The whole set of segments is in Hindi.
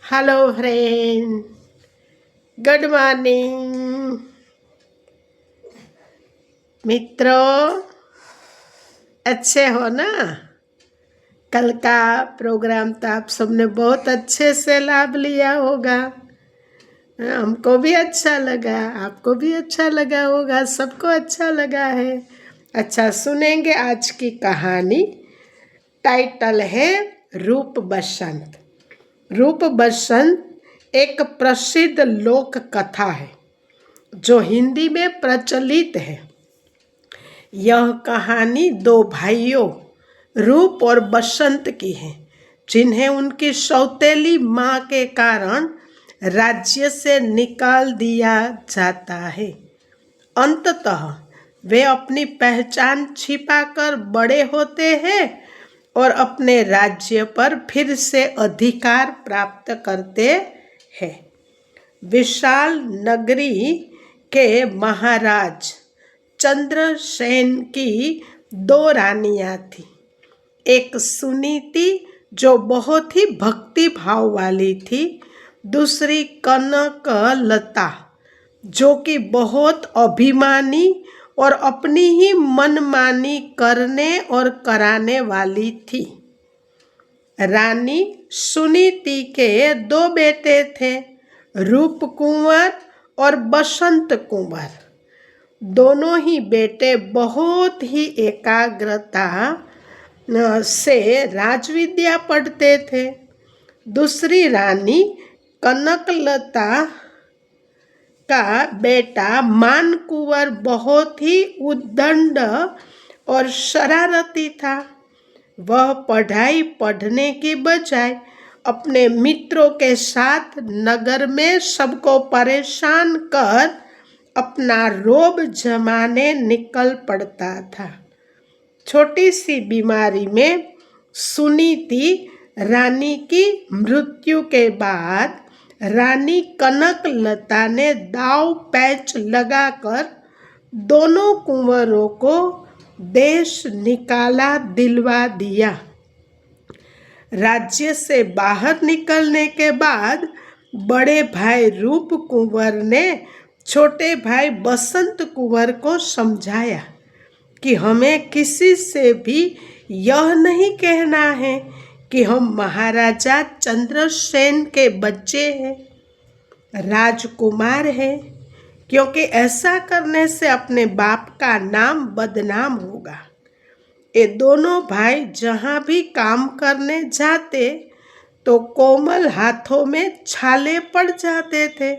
हेलो फ्रेंड, गुड मॉर्निंग मित्रों। अच्छे हो ना? कल का प्रोग्राम तो आप सबने बहुत अच्छे से लाभ लिया होगा। हमको भी अच्छा लगा, आपको भी अच्छा लगा होगा, सबको अच्छा लगा है। अच्छा, सुनेंगे आज की कहानी। टाइटल है रूप बसंत। रूप बसंत एक प्रसिद्ध लोक कथा है जो हिंदी में प्रचलित है। यह कहानी दो भाइयों रूप और बसंत की है, जिन्हें उनकी सौतेली माँ के कारण राज्य से निकाल दिया जाता है। अंततः वे अपनी पहचान छिपाकर बड़े होते हैं और अपने राज्य पर फिर से अधिकार प्राप्त करते हैं। विशाल नगरी के महाराज चंद्रसेन की दो रानियां थीं। एक सुनीति जो बहुत ही भक्ति भाव वाली थी, दूसरी कनकलता जो कि बहुत अभिमानी और अपनी ही मनमानी करने और कराने वाली थी। रानी सुनीति के दो बेटे थे, रूप कुंवर और बसंत कुंवर। दोनों ही बेटे बहुत ही एकाग्रता से राजविद्या पढ़ते थे। दूसरी रानी कनकलता का बेटा मानकुंवर बहुत ही उद्दंड और शरारती था। वह पढ़ाई पढ़ने के बजाय अपने मित्रों के साथ नगर में सबको परेशान कर अपना रोब जमाने निकल पड़ता था। छोटी सी बीमारी में सुनीति रानी की मृत्यु के बाद रानी कनकलता ने दाव पैच लगाकर दोनों कुंवरों को देश निकाला दिलवा दिया। राज्य से बाहर निकलने के बाद बड़े भाई रूप कुंवर ने छोटे भाई बसंत कुंवर को समझाया कि हमें किसी से भी यह नहीं कहना है कि हम महाराजा चंद्रसेन के बच्चे हैं, राजकुमार हैं, क्योंकि ऐसा करने से अपने बाप का नाम बदनाम होगा। ये दोनों भाई जहाँ भी काम करने जाते तो कोमल हाथों में छाले पड़ जाते थे,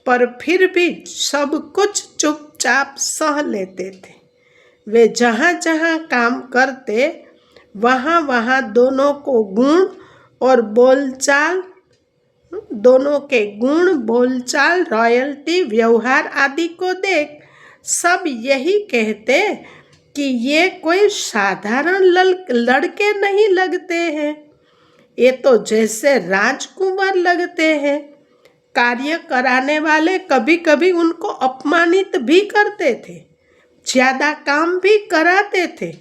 पर फिर भी सब कुछ चुपचाप सह लेते थे। वे जहाँ जहाँ काम करते वहाँ वहाँ दोनों के गुण बोलचाल रॉयल्टी व्यवहार आदि को देख सब यही कहते कि ये कोई साधारण लड़के नहीं लगते हैं, ये तो जैसे राजकुमार लगते हैं। कार्य कराने वाले कभी कभी उनको अपमानित भी करते थे, ज्यादा काम भी कराते थे,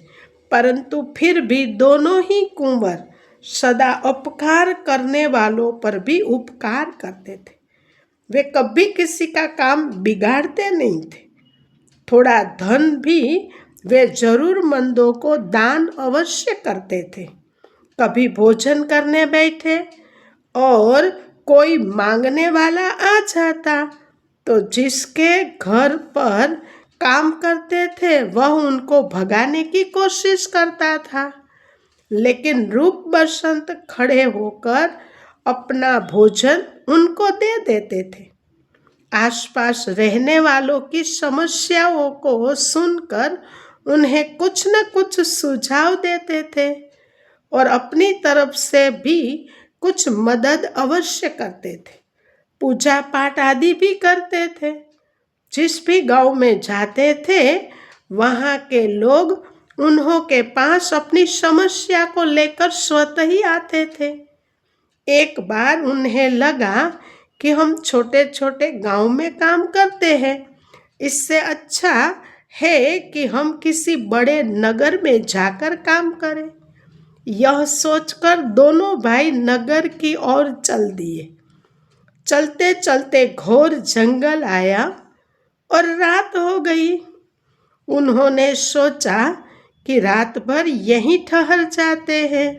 परंतु फिर भी दोनों ही कुंवर सदा उपकार करने वालों पर भी उपकार करते थे। वे कभी किसी का काम बिगाड़ते नहीं थे। थोड़ा धन भी वे जरूरतमंदों को दान अवश्य करते थे। कभी भोजन करने बैठे और कोई मांगने वाला आ जाता तो जिसके घर पर काम करते थे वह उनको भगाने की कोशिश करता था, लेकिन रूप बसंत खड़े होकर अपना भोजन उनको दे देते थे। आसपास रहने वालों की समस्याओं को सुनकर उन्हें कुछ न कुछ सुझाव देते थे और अपनी तरफ से भी कुछ मदद अवश्य करते थे। पूजा पाठ आदि भी करते थे। जिस भी गांव में जाते थे वहाँ के लोग उन्हों के पास अपनी समस्या को लेकर स्वतः ही आते थे। एक बार उन्हें लगा कि हम छोटे छोटे गांव में काम करते हैं, इससे अच्छा है कि हम किसी बड़े नगर में जाकर काम करें। यह सोचकर दोनों भाई नगर की ओर चल दिए। चलते चलते घोर जंगल आया और रात हो गई। उन्होंने सोचा कि रात भर यहीं ठहर जाते हैं।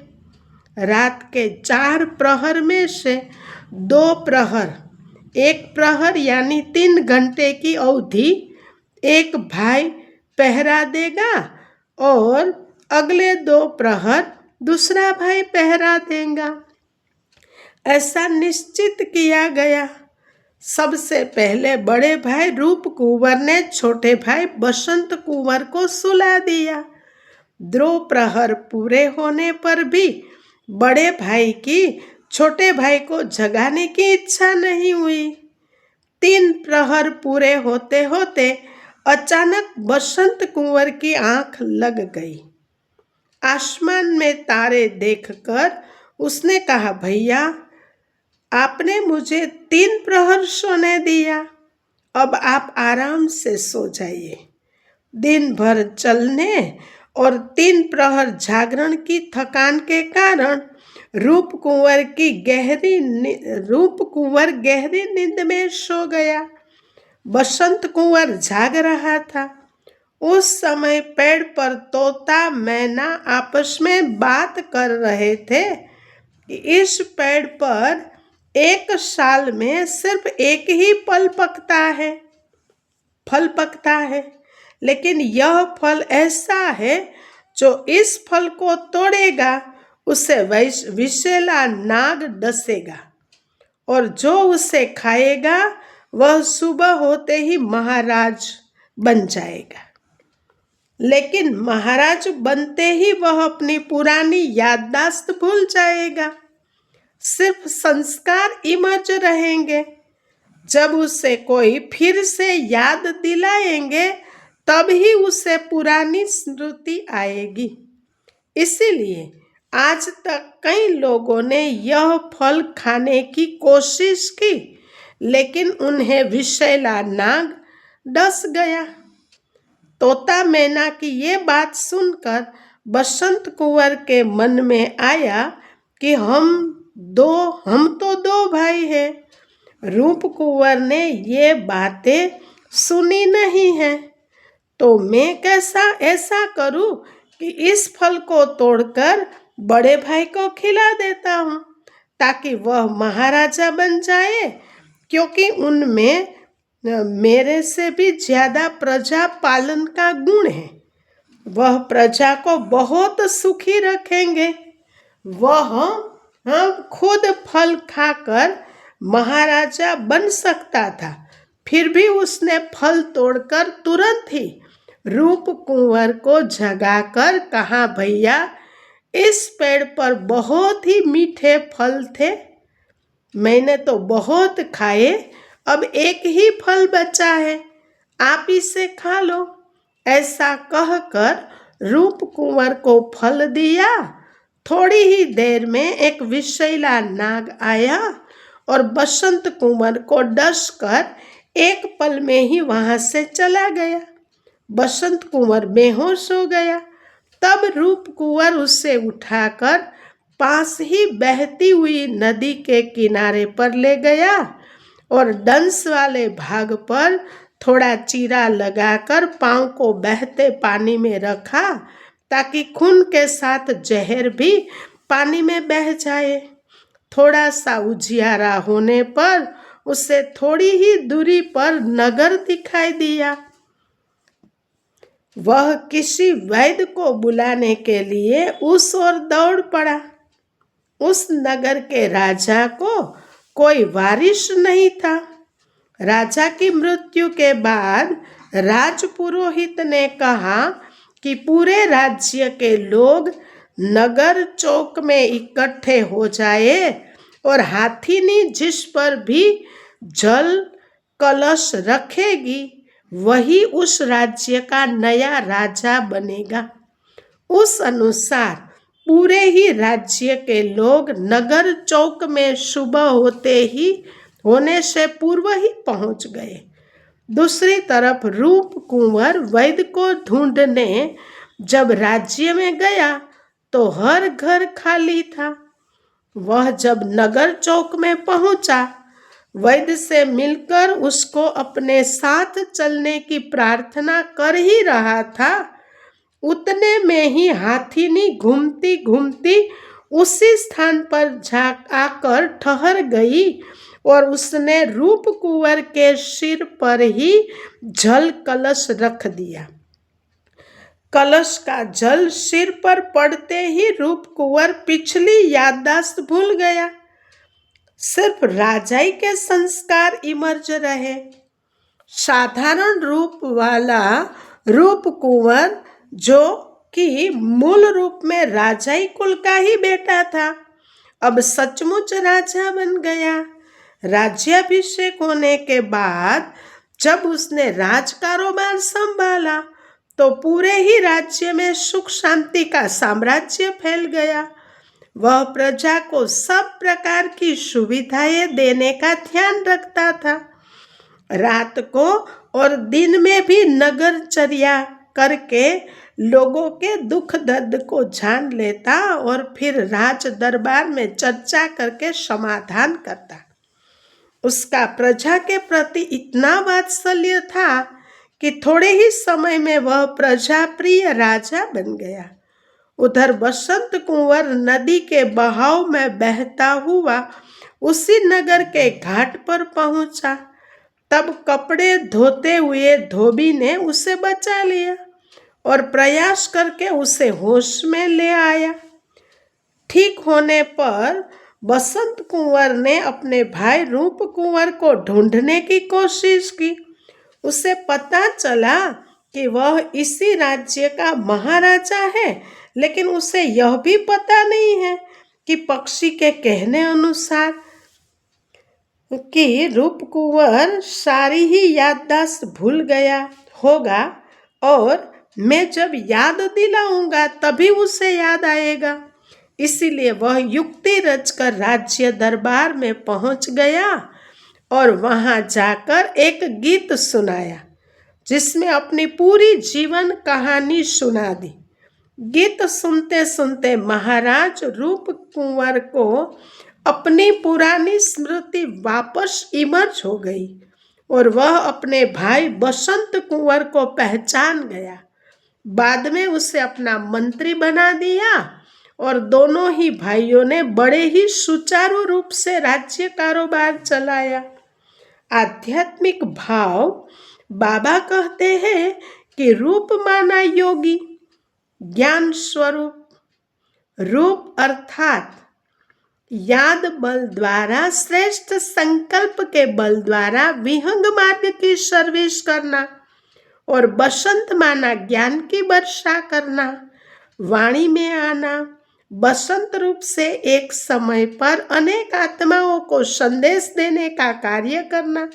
रात के 4 प्रहर में से 2 प्रहर, 1 प्रहर यानी 3 घंटे की अवधि एक भाई पहरा देगा और अगले 2 प्रहर दूसरा भाई पहरा देगा। ऐसा निश्चित किया गया। सबसे पहले बड़े भाई रूप कुंवर ने छोटे भाई बसंत कुंवर को सुला दिया। 2 प्रहर पूरे होने पर भी बड़े भाई की छोटे भाई को जगाने की इच्छा नहीं हुई। 3 प्रहर पूरे होते होते अचानक बसंत कुंवर की आंख लग गई। आसमान में तारे देखकर उसने कहा, भैया आपने मुझे 3 प्रहर सोने दिया, अब आप आराम से सो जाइए। दिन भर चलने और 3 प्रहर जागरण की थकान के कारण रूप कुंवर गहरी नींद में सो गया। बसंत कुंवर जाग रहा था। उस समय पेड़ पर तोता मैना आपस में बात कर रहे थे कि इस पेड़ पर 1 साल में सिर्फ 1 ही फल पकता है, लेकिन यह फल ऐसा है जो इस फल को तोड़ेगा उसे विषैला नाग डसेगा और जो उसे खाएगा वह सुबह होते ही महाराज बन जाएगा। लेकिन महाराज बनते ही वह अपनी पुरानी याददाश्त भूल जाएगा, सिर्फ संस्कार इमर्ज रहेंगे। जब उसे कोई फिर से याद दिलाएंगे तब ही उसे पुरानी स्मृति आएगी। इसीलिए आज तक कई लोगों ने यह फल खाने की कोशिश की, लेकिन उन्हें विषैला नाग डस गया। तोता मैना की ये बात सुनकर बसंत कुंवर के मन में आया कि हम तो 2 भाई हैं। रूप कुंवर ने ये बातें सुनी नहीं है, तो मैं कैसा ऐसा करूं कि इस फल को तोड़कर बड़े भाई को खिला देता हूं ताकि वह महाराजा बन जाए, क्योंकि उनमें मेरे से भी ज्यादा प्रजा पालन का गुण है। वह प्रजा को बहुत सुखी रखेंगे। वह खुद फल खाकर महाराजा बन सकता था, फिर भी उसने फल तोड़कर तुरंत ही रूप कुंवर को जगाकर कहा, भैया इस पेड़ पर बहुत ही मीठे फल थे, मैंने तो बहुत खाए, अब 1 ही फल बचा है, आप इसे खा लो। ऐसा कहकर रूप कुंवर को फल दिया। थोड़ी ही देर में एक विषैला नाग आया और बसंत कुंवर को डसकर 1 पल में ही वहां से चला गया। बसंत कुंवर बेहोश हो गया। तब रूप कुंवर उसे उठाकर पास ही बहती हुई नदी के किनारे पर ले गया और डंस वाले भाग पर थोड़ा चीरा लगाकर पांव को बहते पानी में रखा ताकि खून के साथ जहर भी पानी में बह जाए। थोड़ा सा उजियारा होने पर उसे थोड़ी ही दूरी पर नगर दिखाई दिया। वह किसी वैद्य को बुलाने के लिए उस ओर दौड़ पड़ा। उस नगर के राजा को कोई वारिस नहीं था। राजा की मृत्यु के बाद राजपुरोहित ने कहा कि पूरे राज्य के लोग नगर चौक में इकट्ठे हो जाए और हाथिनी जिस पर भी जल कलश रखेगी वही उस राज्य का नया राजा बनेगा। उस अनुसार पूरे ही राज्य के लोग नगर चौक में सुबह होने से पूर्व ही पहुंच गए। दूसरी तरफ रूप कुंवर वैद्य को ढूंढने जब राज्य में गया तो हर घर खाली था। वह जब नगर चौक में पहुंचा, वैद्य से मिलकर उसको अपने साथ चलने की प्रार्थना कर ही रहा था, उतने में ही हाथिनी घूमती घूमती उसी स्थान पर आकर ठहर गई और उसने रूप कुंवर के सिर पर ही जल कलश रख दिया। कलश का जल सिर पर पड़ते ही रूप कुंवर पिछली याददाश्त भूल गया। सिर्फ राजाई के संस्कार इमर्ज रहे। साधारण रूप वाला रूप कुंवर, जो कि मूल रूप में राजाई कुल का ही बेटा था, अब सचमुच राजा बन गया। राज्याभिषेक होने के बाद जब उसने राज कारोबार संभाला तो पूरे ही राज्य में सुख शांति का साम्राज्य फैल गया। वह प्रजा को सब प्रकार की सुविधाएं देने का ध्यान रखता था। रात को और दिन में भी नगरचर्या करके लोगों के दुख दर्द को जान लेता और फिर राज दरबार में चर्चा करके समाधान करता। उसका प्रजा के प्रति इतना वात्सल्य था कि थोड़े ही समय में वह प्रजा प्रिय राजा बन गया। उधर बसंत कुंवर नदी के बहाव में बहता हुआ उसी नगर के घाट पर पहुंचा। तब कपड़े धोते हुए धोबी ने उसे बचा लिया और प्रयास करके उसे होश में ले आया। ठीक होने पर बसंत कुंवर ने अपने भाई रूप कुंवर को ढूंढने की कोशिश की। उसे पता चला कि वह इसी राज्य का महाराजा है, लेकिन उसे यह भी पता नहीं है कि पक्षी के कहने अनुसार कि रूप कुंवर सारी ही याददाश्त भूल गया होगा और मैं जब याद दिलाऊंगा तभी उसे याद आएगा। इसीलिए वह युक्ति रचकर राज्य दरबार में पहुंच गया और वहां जाकर एक गीत सुनाया, जिसमें अपनी पूरी जीवन कहानी सुना दी। गीत सुनते सुनते महाराज रूप कुंवर को अपनी पुरानी स्मृति वापस इमर्ज हो गई और वह अपने भाई बसंत कुंवर को पहचान गया। बाद में उसे अपना मंत्री बना दिया और दोनों ही भाइयों ने बड़े ही सुचारू रूप से राज्य कारोबार चलाया। आध्यात्मिक भाव बाबा कहते हैं कि रूप माना योगी, ज्ञान स्वरूप, रूप अर्थात याद बल द्वारा, श्रेष्ठ संकल्प के बल द्वारा विहंग मार्ग की सर्विस करना, और बसंत माना ज्ञान की वर्षा करना, वाणी में आना, बसंत रूप से एक समय पर अनेक आत्माओं को संदेश देने का कार्य करना।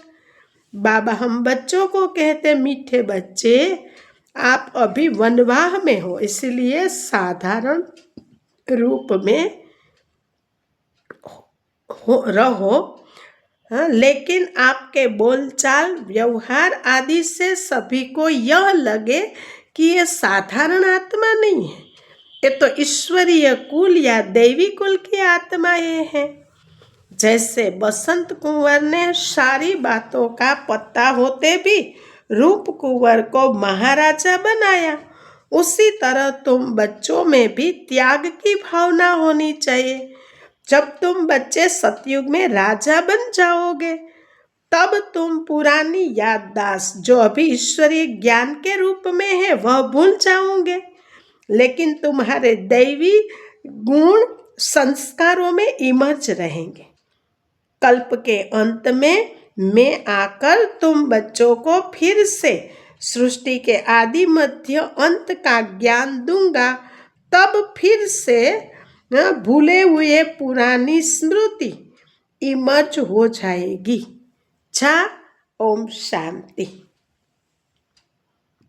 बाबा हम बच्चों को कहते, मीठे बच्चे आप अभी वनवाह में हो, इसलिए साधारण रूप में रहो, लेकिन आपके बोलचाल, व्यवहार आदि से सभी को यह लगे कि ये साधारण आत्मा नहीं है, ये तो ईश्वरीय कुल या दैवी कुल की आत्माएं हैं। जैसे बसंत कुंवर ने सारी बातों का पता होते भी रूप कुंवर को महाराजा बनाया, उसी तरह तुम बच्चों में भी त्याग की भावना होनी चाहिए। जब तुम बच्चे सतयुग में राजा बन जाओगे, तब तुम पुरानी याददाश्त जो अभी ईश्वरीय ज्ञान के रूप में है वह भूल जाओगे, लेकिन तुम्हारे दैवी गुण संस्कारों में इमर्ज रहेंगे। कल्प के अंत में मैं आकर तुम बच्चों को फिर से सृष्टि के आदि मध्य अंत का ज्ञान दूंगा, तब फिर से भूले हुए पुरानी स्मृति इमर्ज हो जाएगी। ओम शांति।